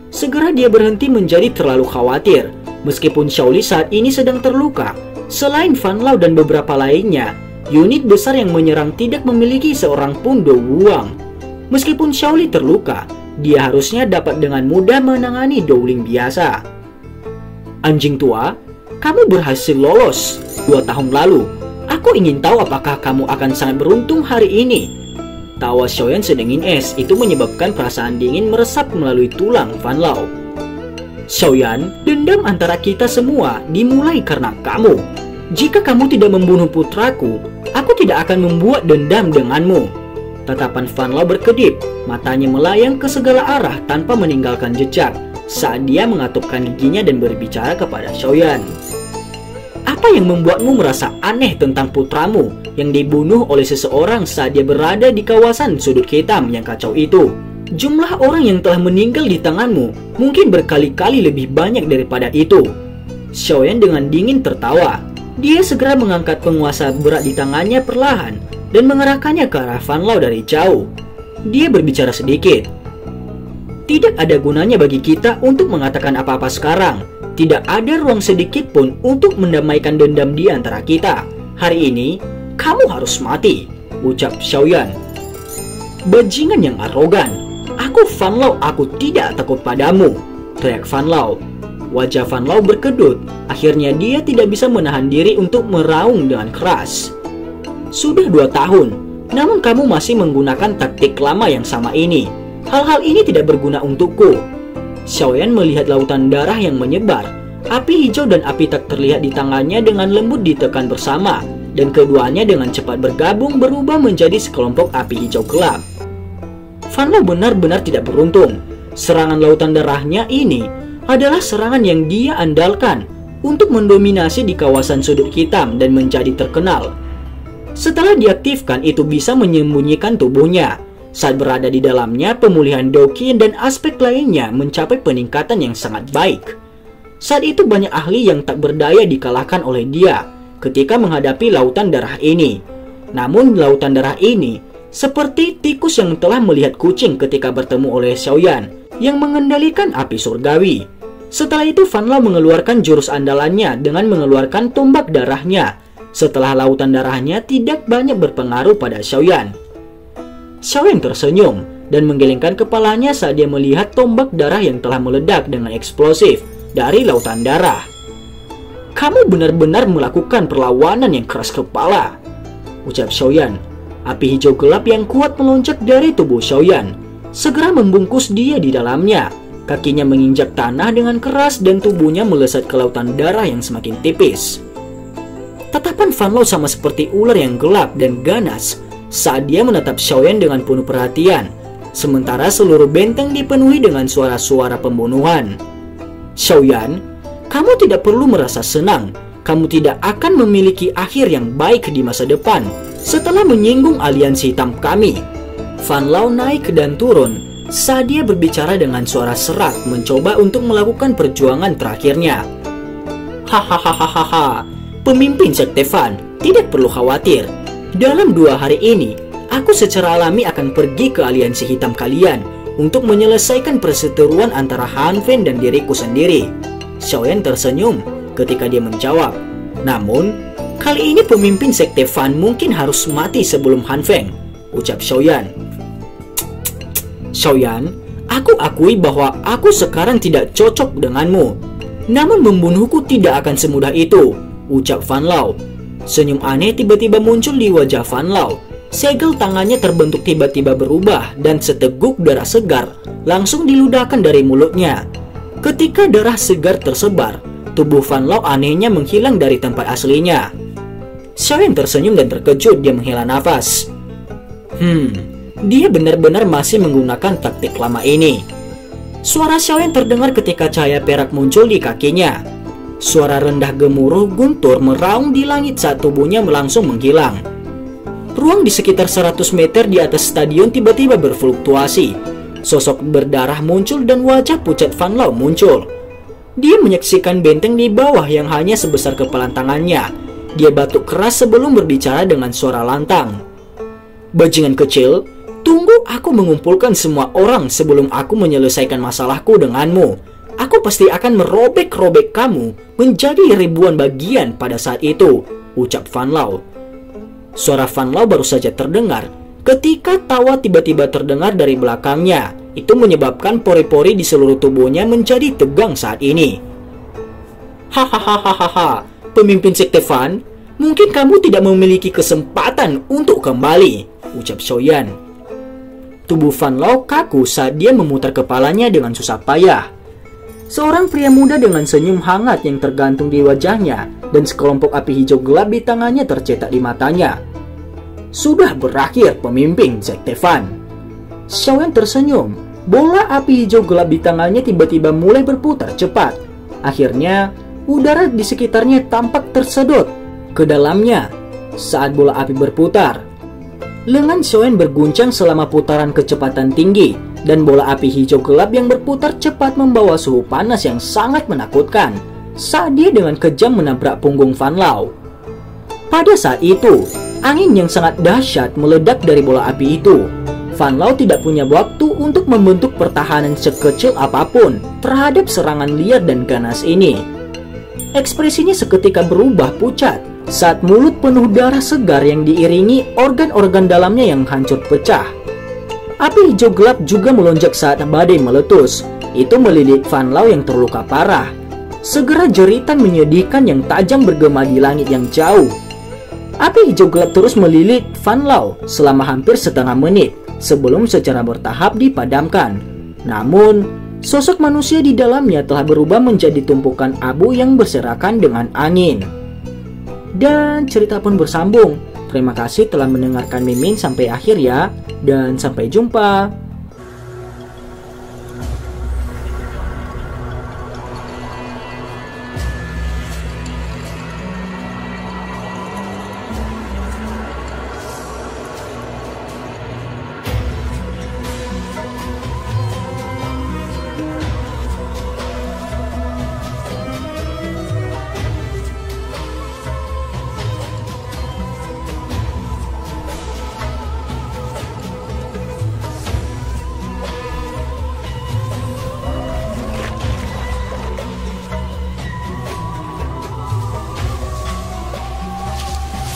Segera dia berhenti menjadi terlalu khawatir. Meskipun Xiaoli saat ini sedang terluka, selain Fan Lao dan beberapa lainnya, unit besar yang menyerang tidak memiliki seorang pun Do Wuang. Meskipun Xiaoli terluka, dia harusnya dapat dengan mudah menangani Dowling biasa. Anjing tua, kamu berhasil lolos 2 tahun lalu. Aku ingin tahu apakah kamu akan sangat beruntung hari ini. Tawa Xiaoyan sedingin es itu menyebabkan perasaan dingin meresap melalui tulang Fan Lao. Xiaoyan, dendam antara kita semua dimulai karena kamu. Jika kamu tidak membunuh putraku, aku tidak akan membuat dendam denganmu. Tatapan Fan Lao berkedip, matanya melayang ke segala arah tanpa meninggalkan jejak saat dia mengatupkan giginya dan berbicara kepada Xiaoyan. Apa yang membuatmu merasa aneh tentang putramu yang dibunuh oleh seseorang saat dia berada di kawasan sudut hitam yang kacau itu? Jumlah orang yang telah meninggal di tanganmu mungkin berkali-kali lebih banyak daripada itu. Xiaoyan dengan dingin tertawa. Dia segera mengangkat penguasa berat di tangannya perlahan dan mengerahkannya ke arah Fan Lao dari jauh. Dia berbicara sedikit. Tidak ada gunanya bagi kita untuk mengatakan apa-apa sekarang. Tidak ada ruang sedikit pun untuk mendamaikan dendam di antara kita. Hari ini, kamu harus mati, ucap Xiaoyan. Bajingan yang arogan. Aku Fan Lao, aku tidak takut padamu, teriak Fan Lao. Wajah Fan Lao berkedut. Akhirnya dia tidak bisa menahan diri untuk meraung dengan keras. Sudah 2 tahun, namun kamu masih menggunakan taktik lama yang sama ini. Hal-hal ini tidak berguna untukku. Xiaoyan melihat lautan darah yang menyebar. Api hijau dan api tak terlihat di tangannya dengan lembut ditekan bersama, dan keduanya dengan cepat bergabung berubah menjadi sekelompok api hijau gelap. Fan Lao benar-benar tidak beruntung. Serangan lautan darahnya ini adalah serangan yang dia andalkan untuk mendominasi di kawasan sudut hitam dan menjadi terkenal. Setelah diaktifkan, itu bisa menyembunyikan tubuhnya. Saat berada di dalamnya, pemulihan Doqin dan aspek lainnya mencapai peningkatan yang sangat baik. Saat itu banyak ahli yang tak berdaya dikalahkan oleh dia ketika menghadapi lautan darah ini. Namun lautan darah ini seperti tikus yang telah melihat kucing ketika bertemu oleh Xiaoyan yang mengendalikan api surgawi. Setelah itu Fan Lao mengeluarkan jurus andalannya dengan mengeluarkan tombak darahnya. Setelah lautan darahnya tidak banyak berpengaruh pada Xiaoyan. Xiaoyan tersenyum dan menggelengkan kepalanya saat dia melihat tombak darah yang telah meledak dengan eksplosif dari lautan darah. Kamu benar-benar melakukan perlawanan yang keras kepala, ucap Xiaoyan. Api hijau gelap yang kuat melonjak dari tubuh Xiaoyan, segera membungkus dia di dalamnya. Kakinya menginjak tanah dengan keras dan tubuhnya melesat ke lautan darah yang semakin tipis. Tatapan Fan Lao sama seperti ular yang gelap dan ganas saat dia menatap Xiaoyan dengan penuh perhatian, sementara seluruh benteng dipenuhi dengan suara-suara pembunuhan. Xiaoyan, kamu tidak perlu merasa senang. Kamu tidak akan memiliki akhir yang baik di masa depan setelah menyinggung aliansi hitam kami. Fan Lao naik dan turun saat dia berbicara dengan suara serak, mencoba untuk melakukan perjuangan terakhirnya. Hahaha, pemimpin Sekte Fan, tidak perlu khawatir. Dalam 2 hari ini, aku secara alami akan pergi ke aliansi hitam kalian untuk menyelesaikan perseteruan antara Han Fen dan diriku sendiri. Xiaoyan tersenyum ketika dia menjawab. Namun, Kali ini pemimpin sekte Fan mungkin harus mati sebelum Han Feng, ucap Xiaoyan. Xiaoyan, aku akui bahwa aku sekarang tidak cocok denganmu. Namun membunuhku tidak akan semudah itu, ucap Fan Lao. Senyum aneh tiba-tiba muncul di wajah Fan Lao. Segel tangannya terbentuk tiba-tiba berubah dan seteguk darah segar langsung diludahkan dari mulutnya. Ketika darah segar tersebar, tubuh Fan Lao anehnya menghilang dari tempat aslinya. Xiaoyan tersenyum dan terkejut. Dia menghela nafas. Dia benar-benar masih menggunakan taktik lama ini. Suara Xiaoyan terdengar ketika cahaya perak muncul di kakinya. Suara rendah gemuruh guntur meraung di langit saat tubuhnya langsung menghilang. Ruang di sekitar 100 meter di atas stadion tiba-tiba berfluktuasi. Sosok berdarah muncul dan wajah pucat Fan Lao muncul. Dia menyaksikan benteng di bawah yang hanya sebesar kepalan tangannya. Dia batuk keras sebelum berbicara dengan suara lantang. Bajingan kecil, tunggu aku mengumpulkan semua orang sebelum aku menyelesaikan masalahku denganmu. Aku pasti akan merobek-robek kamu menjadi ribuan bagian pada saat itu, ucap Fan Lao. Suara Fan Lao baru saja terdengar ketika tawa tiba-tiba terdengar dari belakangnya. Itu menyebabkan pori-pori di seluruh tubuhnya menjadi tegang saat ini. Hahaha, pemimpin sekte Fan, mungkin kamu tidak memiliki kesempatan untuk kembali, ucap Xiaoyan. Tubuh Fan Lao kaku saat dia memutar kepalanya dengan susah payah. Seorang pria muda dengan senyum hangat yang tergantung di wajahnya dan sekelompok api hijau gelap di tangannya tercetak di matanya. Sudah berakhir, pemimpin sekte Fan. Xiaoyan tersenyum. Bola api hijau gelap di tangannya tiba-tiba mulai berputar cepat. Akhirnya, udara di sekitarnya tampak tersedot ke dalamnya saat bola api berputar. Lengan Xiaoyan berguncang selama putaran kecepatan tinggi, dan bola api hijau gelap yang berputar cepat membawa suhu panas yang sangat menakutkan saat dia dengan kejam menabrak punggung Fan Lao. Pada saat itu, angin yang sangat dahsyat meledak dari bola api itu. Fan Lao tidak punya waktu untuk membentuk pertahanan sekecil apapun terhadap serangan liar dan ganas ini. Ekspresinya seketika berubah pucat saat mulut penuh darah segar yang diiringi organ-organ dalamnya yang hancur pecah. Api hijau gelap juga melonjak saat badai meletus. Itu melilit Fan Lao yang terluka parah. Segera jeritan menyedihkan yang tajam bergema di langit yang jauh. Api hijau gelap terus melilit Fan Lao selama hampir setengah menit sebelum secara bertahap dipadamkan. Namun, sosok manusia di dalamnya telah berubah menjadi tumpukan abu yang berserakan dengan angin. Dan cerita pun bersambung. Terima kasih telah mendengarkan Mimin sampai akhir ya, dan sampai jumpa.